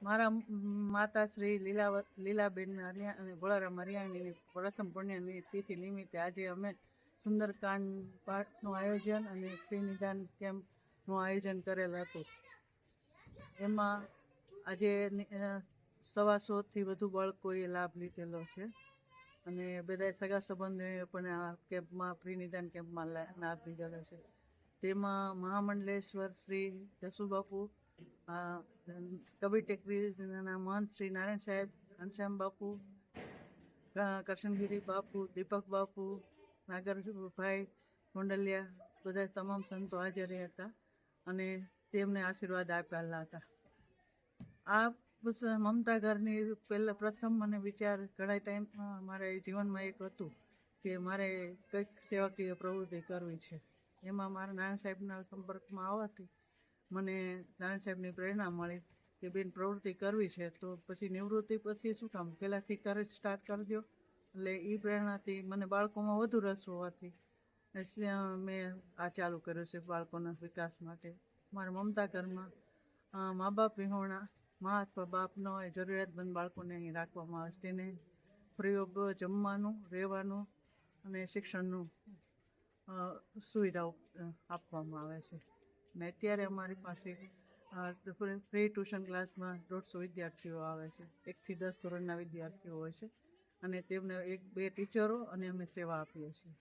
મારા માતા શ્રી લીલાબેન અને ભોળારામ હરિયાણીની પ્રથમ પુણ્યની તિથિ નિમિત્તે આજે અમે સુંદરકાંડ પાઠનું આયોજન અને ફ્રી નિદાન કેમ્પનું આયોજન કરેલ હતું. એમાં આજે 125થી વધુ બાળકોએ લાભ લીધેલો છે અને બધા સગા સંબંધીઓએ પણ આ કેમ્પમાં ફ્રી નિદાન કેમ્પમાં લાભ લીધેલો છે. તેમાં મહામંડલેશ્વર શ્રી જસુબાપુ, કબીર ટેકરીના મહંત શ્રી નારાયણ સાહેબ, ઘનશ્યામ બાપુ, કરશનગીરી બાપુ, દીપક બાપુ, નાગરભાઈ ગોંડલિયા, બધા તમામ સંતો હાજર હતા અને તેમને આશીર્વાદ આપેલા હતા. આ મમતા ઘરની પ્રથમ મને વિચાર ઘણા ટાઈમમાં મારા જીવનમાં એક હતું કે મારે કંઈક સેવાકીય પ્રવૃત્તિ કરવી છે. એમાં મારા નારાયણ સાહેબના સંપર્કમાં આવવાથી મને નારાયણ સાહેબની પ્રેરણા મળી કે બેન પ્રવૃત્તિ કરવી છે તો પછી નિવૃત્તિ પછી શું કામ, પહેલાંથી કરે સ્ટાર્ટ કરી દો. એટલે એ પ્રેરણાથી મને બાળકોમાં વધુ રસ હોવાથી મેં આ ચાલુ કર્યું છે બાળકોના વિકાસ માટે. મારા મમતા ઘરમાં મા બાપ વિહોણા, મા અથવા બાપ ન હોય જરૂરિયાતમંદ બાળકોને અહીં રાખવામાં આવે છે. તેને ફ્રી ઓફ જમવાનું, રહેવાનું અને શિક્ષણનું સુવિધાઓ આપવામાં આવે છે. અને અત્યારે અમારી પાસે ફ્રી ટ્યુશન ક્લાસમાં 150 વિદ્યાર્થીઓ આવે છે. 1 થી 10 ધોરણના વિદ્યાર્થીઓ હોય છે અને તેમને 1-2 ટીચરો અને અમે સેવા આપીએ છીએ.